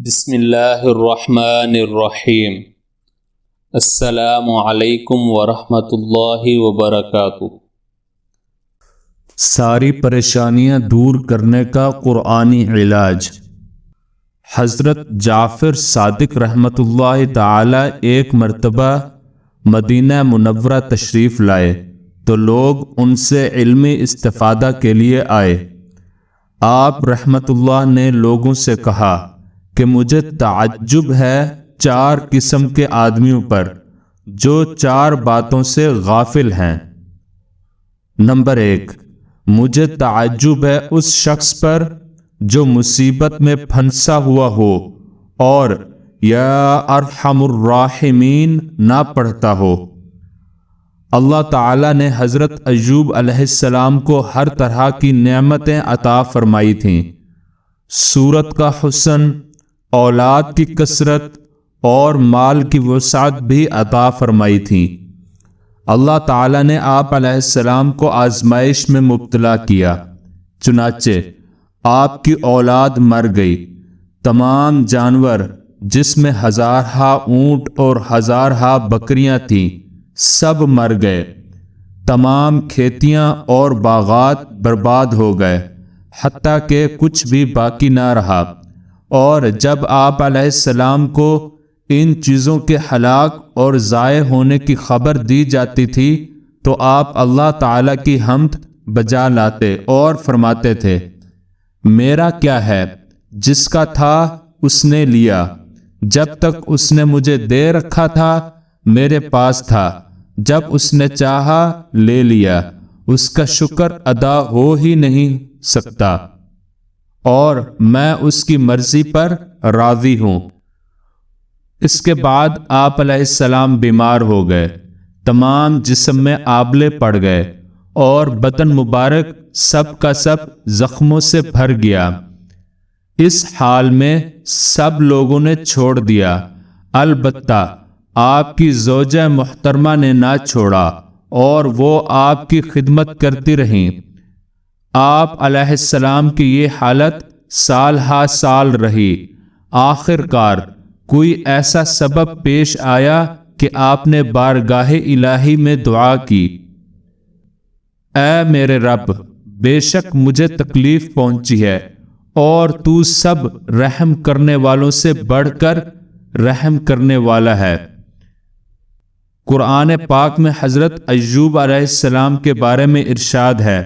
بسم اللہ الرحمن الرحیم۔ السلام علیکم ورحمۃ اللہ وبرکاتہ۔ ساری پریشانیاں دور کرنے کا قرآنی علاج۔ حضرت جعفر صادق رحمۃ اللہ تعالی ایک مرتبہ مدینہ منورہ تشریف لائے تو لوگ ان سے علمی استفادہ کے لیے آئے۔ آپ رحمۃ اللہ نے لوگوں سے کہا کہ مجھے تعجب ہے 4 قسم کے آدمیوں پر جو 4 باتوں سے غافل ہیں۔ نمبر 1، مجھے تعجب ہے اس شخص پر جو مصیبت میں پھنسا ہوا ہو اور یا ارحم الراحمین نہ پڑھتا ہو۔ اللہ تعالیٰ نے حضرت ایوب علیہ السلام کو ہر طرح کی نعمتیں عطا فرمائی تھیں۔ صورت کا حسن، اولاد کی کثرت اور مال کی وسعت بھی عطا فرمائی تھیں۔ اللہ تعالیٰ نے آپ علیہ السلام کو آزمائش میں مبتلا کیا، چنانچہ آپ کی اولاد مر گئی۔ تمام جانور جس میں 1000 اونٹ اور 1000 بکریاں تھیں سب مر گئے۔ تمام کھیتیاں اور باغات برباد ہو گئے، حتیٰ کہ کچھ بھی باقی نہ رہا۔ اور جب آپ علیہ السلام کو ان چیزوں کے ہلاک اور ضائع ہونے کی خبر دی جاتی تھی تو آپ اللہ تعالیٰ کی حمد بجا لاتے اور فرماتے تھے، میرا کیا ہے، جس کا تھا اس نے لیا، جب تک اس نے مجھے دے رکھا تھا میرے پاس تھا، جب اس نے چاہا لے لیا، اس کا شکر ادا ہو ہی نہیں سکتا، اور میں اس کی مرضی پر راضی ہوں۔ اس کے بعد آپ علیہ السلام بیمار ہو گئے، تمام جسم میں آبلے پڑ گئے اور بدن مبارک سب کا سب زخموں سے بھر گیا۔ اس حال میں سب لوگوں نے چھوڑ دیا، البتہ آپ کی زوجہ محترمہ نے نہ چھوڑا اور وہ آپ کی خدمت کرتی رہیں۔ آپ علیہ السلام کی یہ حالت سال ہا سال رہی۔ آخر کار کوئی ایسا سبب پیش آیا کہ آپ نے بارگاہ الہی میں دعا کی، اے میرے رب، بے شک مجھے تکلیف پہنچی ہے اور تو سب رحم کرنے والوں سے بڑھ کر رحم کرنے والا ہے۔ قرآن پاک میں حضرت ایوب علیہ السلام کے بارے میں ارشاد ہے،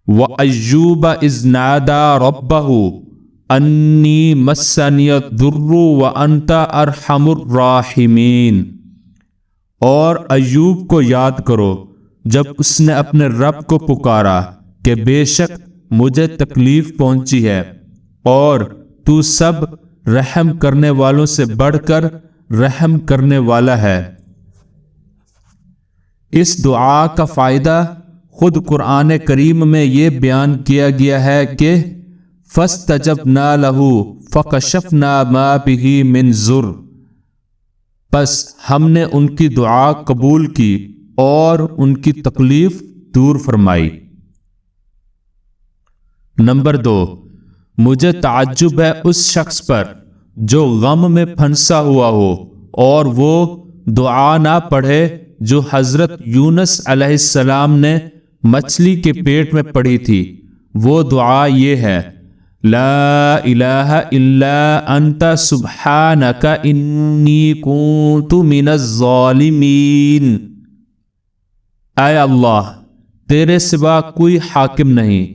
وَأَيُّوبَ إِذْ نَادَى رَبَّهُ أَنِّي مَسَّنِيَ الضُّرُّ وَأَنْتَ أَرْحَمُ الراحمین۔ اور ایوب کو یاد کرو جب اس نے اپنے رب کو پکارا کہ بے شک مجھے تکلیف پہنچی ہے اور تو سب رحم کرنے والوں سے بڑھ کر رحم کرنے والا ہے۔ اس دعا کا فائدہ خود قرآن کریم میں یہ بیان کیا گیا ہے کہ فَاسْتَجَبْنَا لَهُ فَكَشَفْنَا مَا بِهِ مِنْ ضُرٍّ، پس ہم نے ان کی دعا قبول کی اور ان کی تکلیف دور فرمائی۔ نمبر 2، مجھے تعجب ہے اس شخص پر جو غم میں پھنسا ہوا ہو اور وہ دعا نہ پڑھے جو حضرت یونس علیہ السلام نے مچھلی کے پیٹ میں پڑھی تھی۔ وہ دعا یہ ہے، لا الہ الا انت سبحانک انی کنت من الظالمین۔ اے اللہ، تیرے سوا کوئی حاکم نہیں،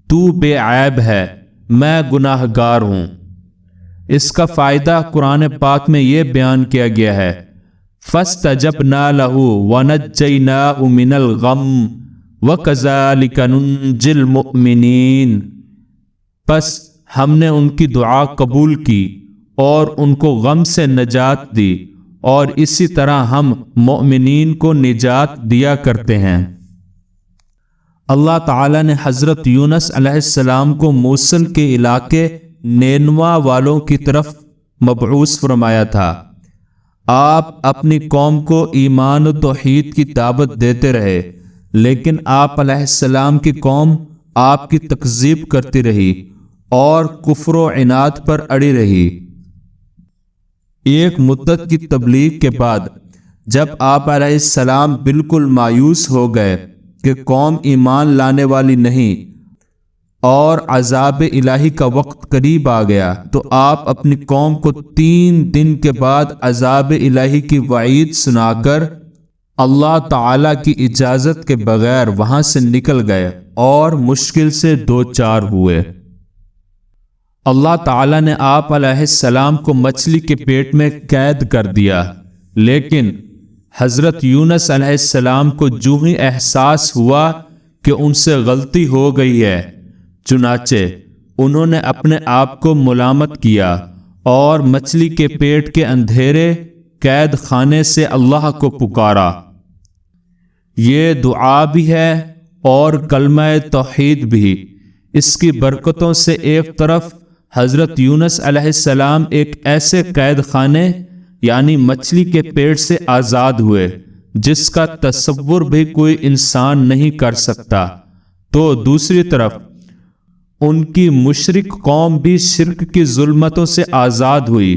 تو بے عیب ہے، میں گناہ گار ہوں۔ اس کا فائدہ قرآن پاک میں یہ بیان کیا گیا ہے، فَاسْتَجَبْنَا لَهُ وَنَجَّيْنَاهُ مِنَ الْغَمِّ وَكَذَلِكَ نُنْجِي الْمُؤْمِنِينَ، پس ہم نے ان کی دعا قبول کی اور ان کو غم سے نجات دی، اور اسی طرح ہم مؤمنین کو نجات دیا کرتے ہیں۔ اللہ تعالیٰ نے حضرت یونس علیہ السلام کو موصل کے علاقے نینوا والوں کی طرف مبعوث فرمایا تھا۔ آپ اپنی قوم کو ایمان و توحید کی دعوت دیتے رہے، لیکن آپ علیہ السلام کی قوم آپ کی تکذیب کرتی رہی اور کفر و عناد پر اڑی رہی۔ ایک مدت کی تبلیغ کے بعد جب آپ علیہ السلام بالکل مایوس ہو گئے کہ قوم ایمان لانے والی نہیں اور عذاب الہی کا وقت قریب آ گیا، تو آپ اپنی قوم کو 3 دن کے بعد عذاب الہی کی وعید سنا کر اللہ تعالی کی اجازت کے بغیر وہاں سے نکل گئے اور مشکل سے 2-4 ہوئے۔ اللہ تعالیٰ نے آپ علیہ السلام کو مچھلی کے پیٹ میں قید کر دیا، لیکن حضرت یونس علیہ السلام کو جو ہی احساس ہوا کہ ان سے غلطی ہو گئی ہے، چنانچہ انہوں نے اپنے آپ کو ملامت کیا اور مچھلی کے پیٹ کے اندھیرے قید خانے سے اللہ کو پکارا۔ یہ دعا بھی ہے اور کلمہ توحید بھی۔ اس کی برکتوں سے ایک طرف حضرت یونس علیہ السلام ایک ایسے قید خانے یعنی مچھلی کے پیٹ سے آزاد ہوئے جس کا تصور بھی کوئی انسان نہیں کر سکتا، تو دوسری طرف ان کی مشرک قوم بھی شرک کی ظلمتوں سے آزاد ہوئی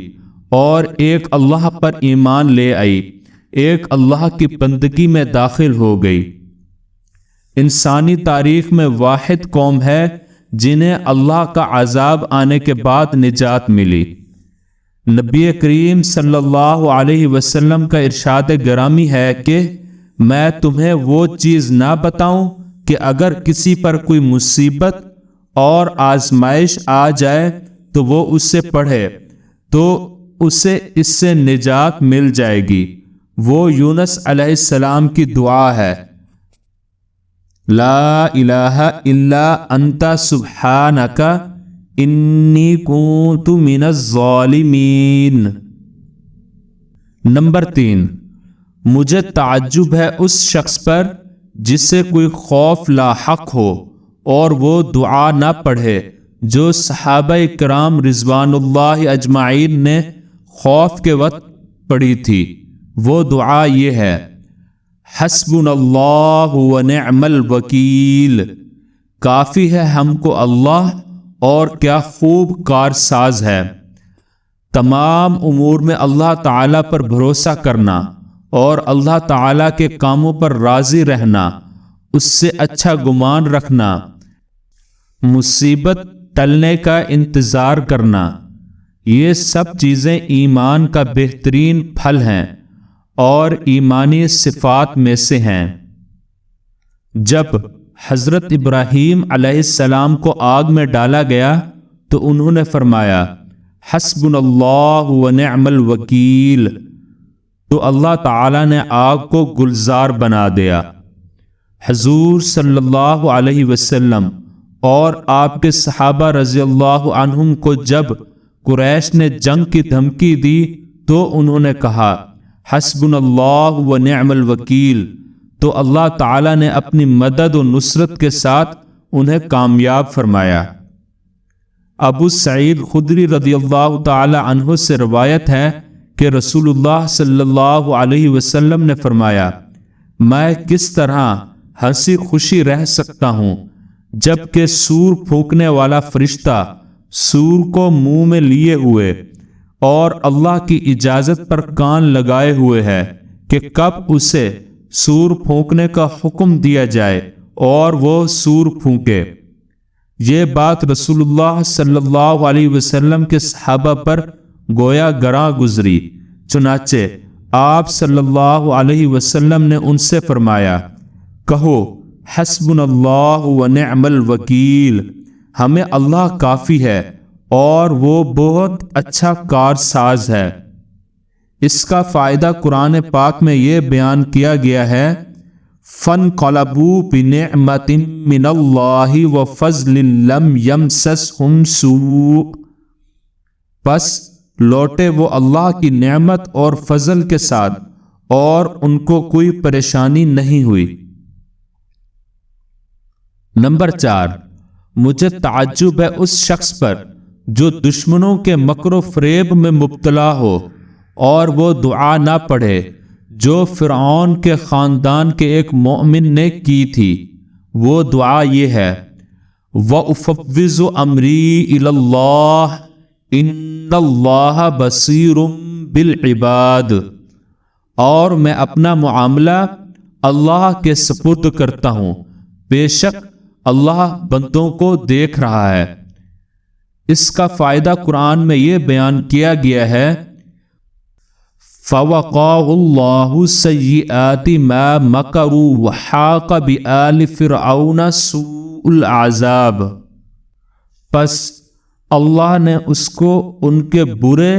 اور ایک اللہ پر ایمان لے آئی، ایک اللہ کی بندگی میں داخل ہو گئی۔ انسانی تاریخ میں واحد قوم ہے جنہیں اللہ کا عذاب آنے کے بعد نجات ملی۔ نبی کریم صلی اللہ علیہ وسلم کا ارشاد گرامی ہے کہ میں تمہیں وہ چیز نہ بتاؤں کہ اگر کسی پر کوئی مصیبت اور آزمائش آ جائے تو وہ اس سے پڑھے تو اسے اس سے نجات مل جائے گی۔ وہ یونس علیہ السلام کی دعا ہے، لا الہ الا انت سبحانک انی کنت من الظالمین۔ نمبر 3، مجھے تعجب ہے اس شخص پر جس سے کوئی خوف لاحق ہو اور وہ دعا نہ پڑھے جو صحابہ کرام رضوان اللہ اجمعین نے خوف کے وقت پڑھی تھی۔ وہ دعا یہ ہے، حسبنا اللہ ونعم الوکیل، کافی ہے ہم کو اللہ اور کیا خوب کارساز ہے۔ تمام امور میں اللہ تعالیٰ پر بھروسہ کرنا اور اللہ تعالیٰ کے کاموں پر راضی رہنا، اس سے اچھا گمان رکھنا، مصیبت ٹلنے کا انتظار کرنا، یہ سب چیزیں ایمان کا بہترین پھل ہیں اور ایمانی صفات میں سے ہیں۔ جب حضرت ابراہیم علیہ السلام کو آگ میں ڈالا گیا تو انہوں نے فرمایا، حسبنا اللہ ونعم الوکیل، تو اللہ تعالیٰ نے آگ کو گلزار بنا دیا۔ حضور صلی اللہ علیہ وسلم اور آپ کے صحابہ رضی اللہ عنہم کو جب قریش نے جنگ کی دھمکی دی تو انہوں نے کہا، حسبنا اللہ ونعم الوکیل، تو اللہ تعالیٰ نے اپنی مدد و نصرت کے ساتھ انہیں کامیاب فرمایا۔ ابو سعید خدری رضی اللہ تعالی عنہ سے روایت ہے کہ رسول اللہ صلی اللہ علیہ وسلم نے فرمایا، میں کس طرح ہنسی خوشی رہ سکتا ہوں جب کہ سور پھونکنے والا فرشتہ سور کو منہ میں لیے ہوئے اور اللہ کی اجازت پر کان لگائے ہوئے ہے کہ کب اسے سور پھونکنے کا حکم دیا جائے اور وہ سور پھونکے۔ یہ بات رسول اللہ صلی اللہ علیہ وسلم کے صحابہ پر گویا گراں گزری، چنانچہ آپ صلی اللہ علیہ وسلم نے ان سے فرمایا، کہو حسبنا اللہ ونعم الوکیل، ہمیں اللہ کافی ہے اور وہ بہت اچھا کارساز ہے۔ اس کا فائدہ قرآن پاک میں یہ بیان کیا گیا ہے، فَانْقَلَبُوا بِنِعْمَةٍ مِّنَ اللَّهِ وَفَضْلٍ لَّمْ يَمْسَسْهُمْ سُوءٌ، پس لوٹے وہ اللہ کی نعمت اور فضل کے ساتھ اور ان کو کوئی پریشانی نہیں ہوئی۔ نمبر 4، مجھے تعجب ہے اس شخص پر جو دشمنوں کے مکر و فریب میں مبتلا ہو اور وہ دعا نہ پڑھے جو فرعون کے خاندان کے ایک مومن نے کی تھی۔ وہ دعا یہ ہے، وَأُفَوِّضُ أَمْرِي إِلَى اللَّهِ إِنَّ اللَّهَ بَصِيرٌ بِالْعِبَادِ، اور میں اپنا معاملہ اللہ کے سپرد کرتا ہوں، بے شک اللہ بندوں کو دیکھ رہا ہے۔ اس کا فائدہ قرآن میں یہ بیان کیا گیا ہے، فَوَقَاهُ اللَّهُ سَيِّئَاتِ مَا مَكَرُوا وَحَاقَ بِآلِ فِرْعَوْنَ سُوءُ الْعَذَابِ، پس اللہ نے اس کو ان کے برے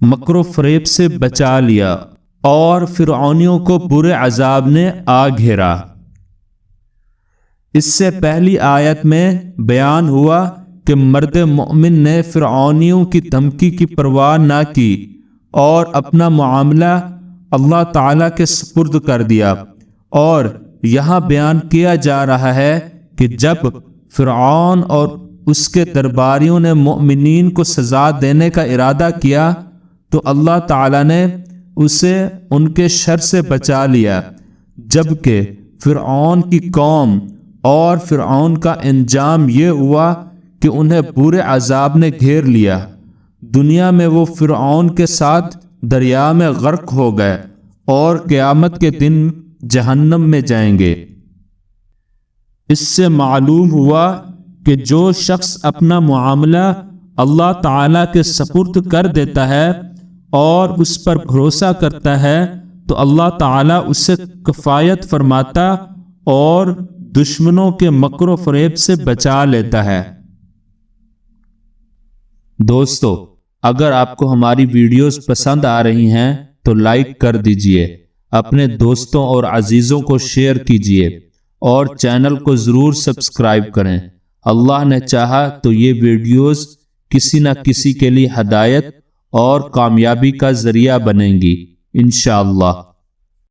مکر و فریب سے بچا لیا اور فرعونیوں کو برے عذاب نے آ گھیرا۔ اس سے پہلی آیت میں بیان ہوا کہ مرد مومن نے فرعونیوں کی دھمکی کی پرواہ نہ کی اور اپنا معاملہ اللہ تعالیٰ کے سپرد کر دیا، اور یہاں بیان کیا جا رہا ہے کہ جب فرعون اور اس کے درباریوں نے مومنین کو سزا دینے کا ارادہ کیا تو اللہ تعالیٰ نے اسے ان کے شر سے بچا لیا، جبکہ فرعون کی قوم اور فرعون کا انجام یہ ہوا کہ انہیں برے عذاب نے گھیر لیا۔ دنیا میں وہ فرعون کے ساتھ دریا میں غرق ہو گئے اور قیامت کے دن جہنم میں جائیں گے۔ اس سے معلوم ہوا کہ جو شخص اپنا معاملہ اللہ تعالیٰ کے سپرد کر دیتا ہے اور اس پر بھروسہ کرتا ہے تو اللہ تعالیٰ اسے کفایت فرماتا اور دشمنوں کے مکر و فریب سے بچا لیتا ہے۔ دوستو، اگر آپ کو ہماری ویڈیوز پسند آ رہی ہیں تو لائک کر دیجئے، اپنے دوستوں اور عزیزوں کو شیئر کیجئے اور چینل کو ضرور سبسکرائب کریں۔ اللہ نے چاہا تو یہ ویڈیوز کسی نہ کسی کے لیے ہدایت اور کامیابی کا ذریعہ بنیں گی انشاءاللہ۔